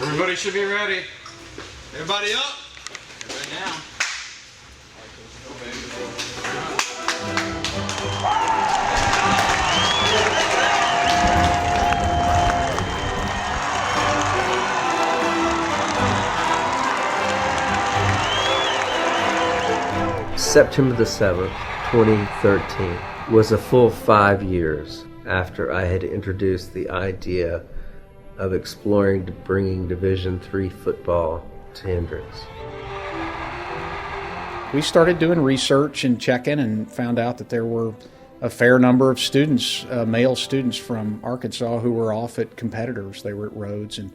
Everybody should be ready. Everybody up? Everybody down. September the 7th, 2013 was a full 5 years after I had introduced the idea of exploring bringing Division III football to Hendrix. We started doing research and checking and found out that there were a fair number of students, male students from Arkansas, who were off at competitors. They were at Rhodes and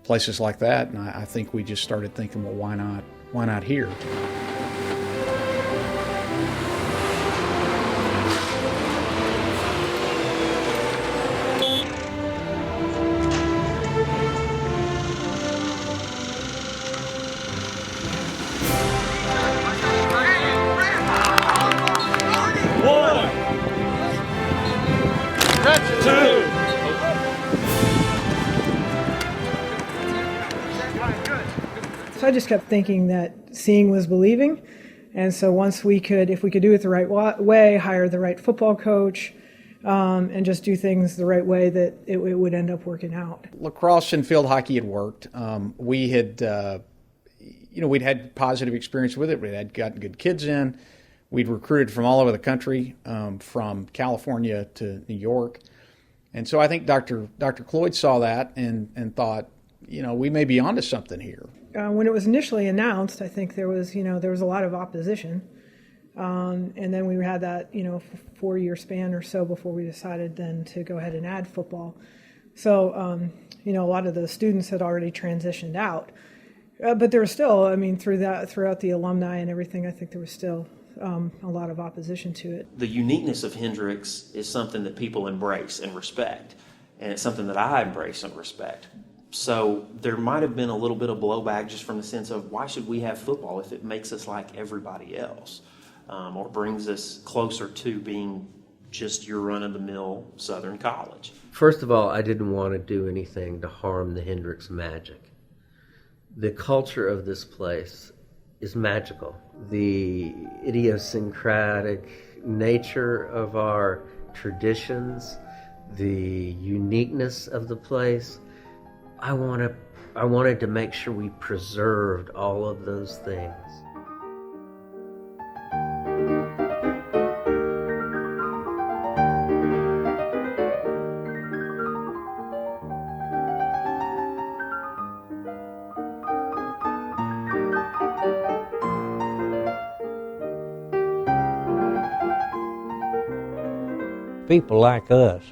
places like that, and I think we just started thinking, well, why not here? So I just kept thinking that seeing was believing, and so once we could, if we could do it the right way, hire the right football coach, and just do things the right way, that it would end up working out. Lacrosse and field hockey had worked. We had, we'd had positive experience with it. We had gotten good kids in. We'd recruited from all over the country, from California to New York. And so I think Dr. Cloyd saw that and thought, we may be onto something here. When it was initially announced, I think there was a lot of opposition. And then we had that, 4-year span or so before we decided then to go ahead and add football. So, a lot of the students had already transitioned out. But there was still, throughout the alumni and everything, I think there was still a lot of opposition to it. The uniqueness of Hendrix is something that people embrace and respect, and it's something that I embrace and respect. So there might have been a little bit of blowback just from the sense of, why should we have football if it makes us like everybody else, or brings us closer to being just your run-of-the-mill Southern college? First of all, I didn't want to do anything to harm the Hendrix magic. The culture of this place is magical. The idiosyncratic nature of our traditions, the uniqueness of the place, I wanted to make sure we preserved all of those things. People like us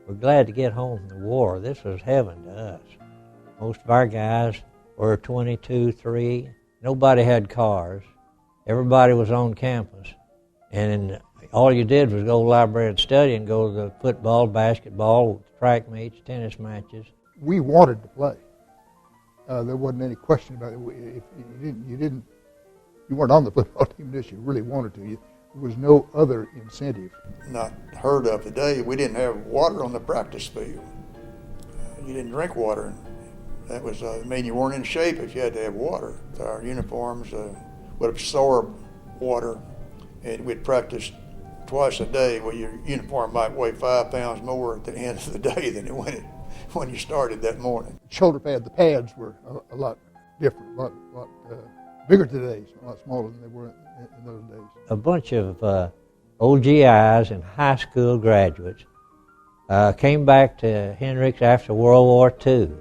were glad to get home from the war. This was heaven to us. Most of our guys were 22, 3. Nobody had cars. Everybody was on campus. And all you did was go to the library and study and go to the football, basketball, track meets, tennis matches. We wanted to play. There wasn't any question about it. If you weren't on the football team unless you really wanted to. There was no other incentive. Not heard of today. We didn't have water on the practice field. You didn't drink water. That was mean you weren't in shape if you had to have water. Our uniforms would absorb water, and we'd practice twice a day. Well, your uniform might weigh 5 pounds more at the end of the day than when you started that morning. Shoulder pad, the pads were a lot different, a lot bigger today, a lot smaller than they were in those days. A bunch of OGIs and high school graduates came back to Hendrix after World War II.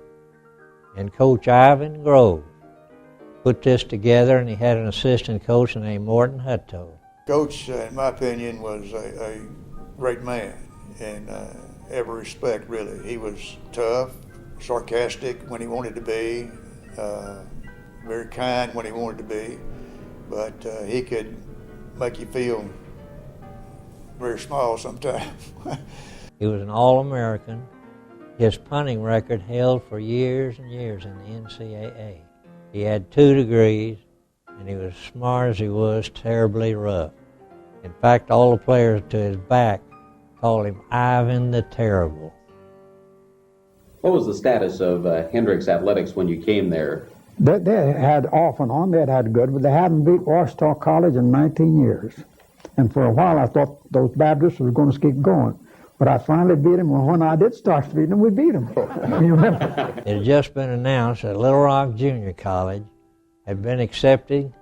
And Coach Ivan Grove put this together, and he had an assistant coach named Morton Hutto. Coach, in my opinion, was a great man in every respect, really. He was tough, sarcastic when he wanted to be, very kind when he wanted to be, but he could make you feel very small sometimes. He was an All-American. His punting record held for years and years in the NCAA. He had 2 degrees, and he was smart as he was terribly rough. In fact, all the players to his back called him Ivan the Terrible. What was the status of Hendrix Athletics when you came there? They had off and on, they had good, but they hadn't beat Washita College in 19 years. And for a while I thought those Baptists were going to keep going. But I finally beat them, and when I did start beating them, we beat them. You remember? It had just been announced that Little Rock Junior College had been accepted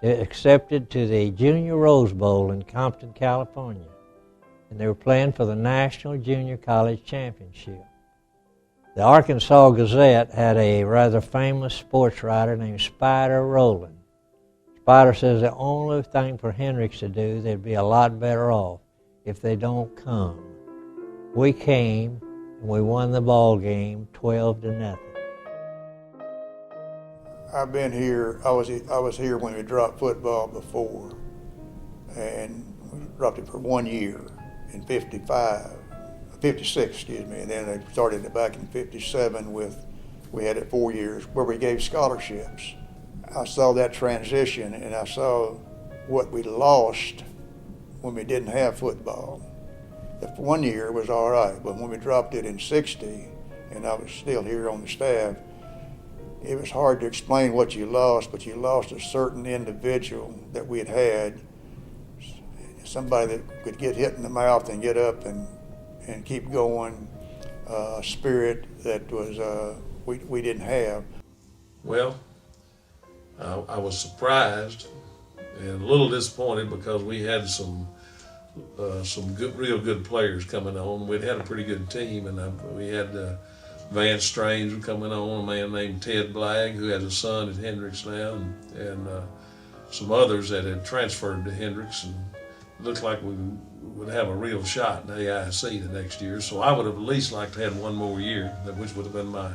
to the Junior Rose Bowl in Compton, California. And they were playing for the National Junior College Championship. The Arkansas Gazette had a rather famous sports writer named Spider Rowland. Spider says the only thing for Hendrix to do, they'd be a lot better off if they don't come. We came, and we won the ball game 12-0. I've been here. I was here when we dropped football before, and we dropped it for 1 year in 56, excuse me, and then they started it back in 57 we had it 4 years where we gave scholarships. I saw that transition, and I saw what we lost when we didn't have football. The 1 year was all right, but when we dropped it in 60, and I was still here on the staff, it was hard to explain what you lost, but you lost a certain individual that we had, somebody that could get hit in the mouth and get up and keep going, a spirit that was we didn't have. Well, I was surprised and a little disappointed because we had some real good players coming on. We'd had a pretty good team, and we had Vance Strange coming on, a man named Ted Blagg, who has a son at Hendrix now, and some others that had transferred to Hendrix, and it looked like we would have a real shot in AIC the next year. So I would have at least liked to have one more year, which would have been my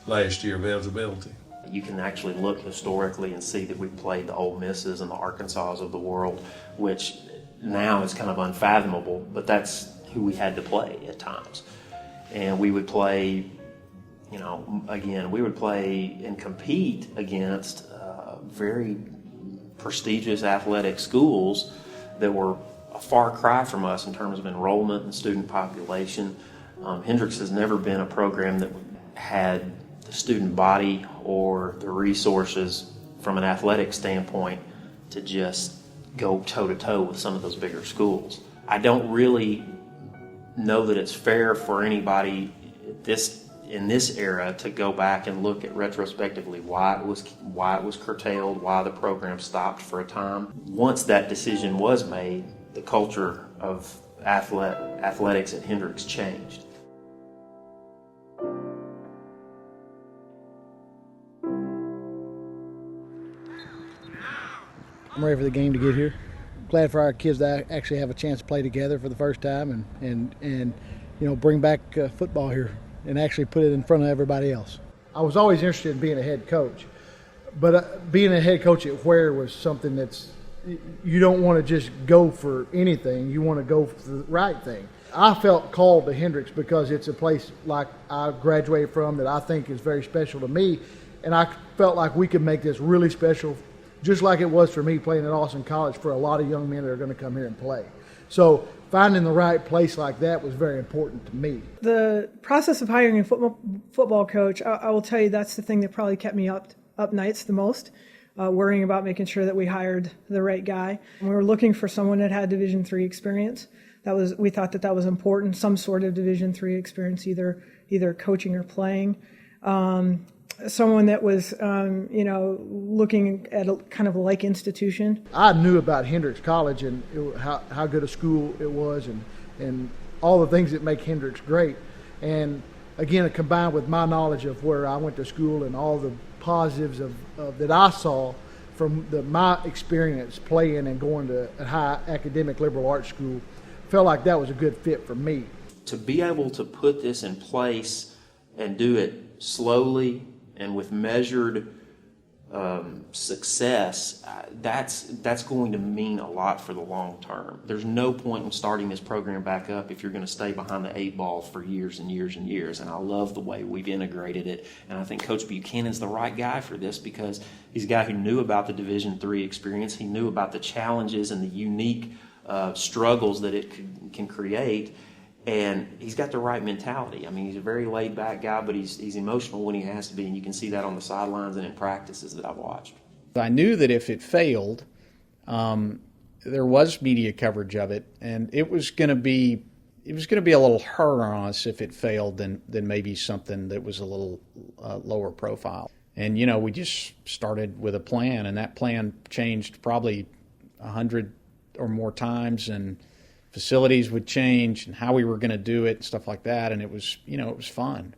last year of eligibility. You can actually look historically and see that we played the Ole Misses and the Arkansas of the world, which now is kind of unfathomable, but that's who we had to play at times. And we would play, we would play and compete against very prestigious athletic schools that were a far cry from us in terms of enrollment and student population. Hendrix has never been a program that had the student body or the resources from an athletic standpoint to just go toe-to-toe with some of those bigger schools. I don't really know that it's fair for anybody in this era to go back and look at retrospectively why it was curtailed, why the program stopped for a time. Once that decision was made, the culture of athletics at Hendrix changed. I'm ready for the game to get here. Glad for our kids to actually have a chance to play together for the first time and bring back football here and actually put it in front of everybody else. I was always interested in being a head coach, but being a head coach at Ware was something that's, you don't want to just go for anything. You want to go for the right thing. I felt called to Hendrix because it's a place like I graduated from that I think is very special to me, and I felt like we could make this really special, just like it was for me playing at Austin College for a lot of young men that are going to come here and play. So finding the right place like that was very important to me. The process of hiring a football coach, I will tell you that's the thing that probably kept me up nights the most, worrying about making sure that we hired the right guy. We were looking for someone that had Division III experience. We thought that was important, some sort of Division III experience, either coaching or playing. Someone that was, looking at a kind of like institution. I knew about Hendrix College and how good a school it was and all the things that make Hendrix great. And again, combined with my knowledge of where I went to school and all the positives of that I saw from my experience playing and going to a high academic liberal arts school, felt like that was a good fit for me. To be able to put this in place and do it slowly and with measured success, that's going to mean a lot for the long term. There's no point in starting this program back up if you're going to stay behind the 8 ball for years and years and years. And I love the way we've integrated it. And I think Coach Buchanan's the right guy for this because he's a guy who knew about the Division III experience. He knew about the challenges and the unique struggles that it can create. And he's got the right mentality. I mean, he's a very laid-back guy, but he's emotional when he has to be, and you can see that on the sidelines and in practices that I've watched. I knew that if it failed, there was media coverage of it, and it was going to be a little harder on us if it failed than maybe something that was a little lower profile. And we just started with a plan, and that plan changed probably 100 or more times, and facilities would change and how we were going to do it and stuff like that, and it was fun.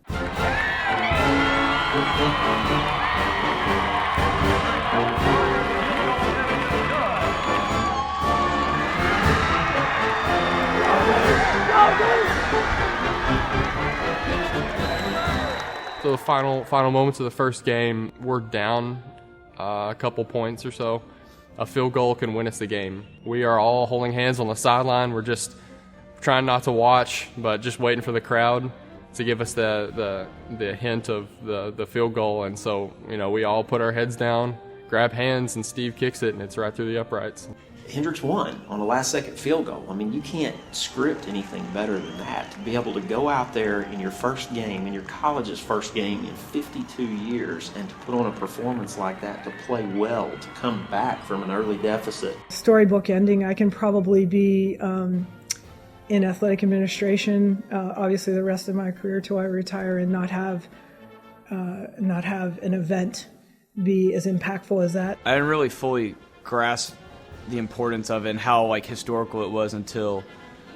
So the final moments of the first game, we're down a couple points or so. A field goal can win us the game. We are all holding hands on the sideline. We're just trying not to watch, but just waiting for the crowd to give us the hint of the field goal. And so, we all put our heads down, grab hands, and Steve kicks it, and it's right through the uprights. Hendrix won on a last-second field goal. I mean, you can't script anything better than that. To be able to go out there in your first game, in your college's first game in 52 years, and to put on a performance like that, to play well, to come back from an early deficit. Storybook ending, I can probably be in athletic administration, obviously the rest of my career till I retire, and not have an event be as impactful as that. I didn't really fully grasp the importance of it and how historical it was until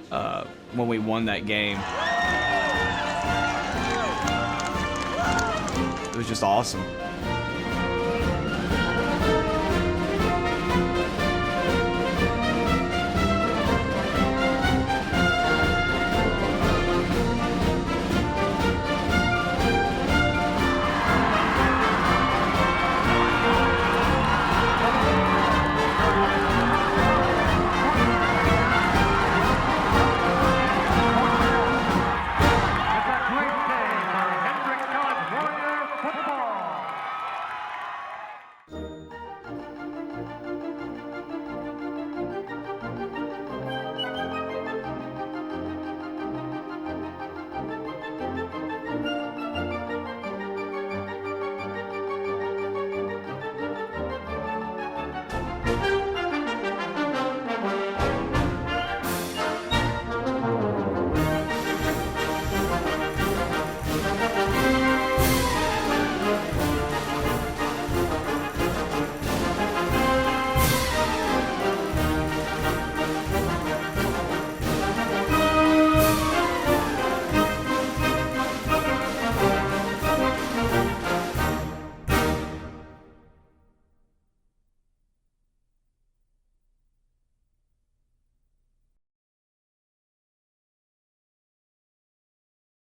when we won that game. It was just awesome.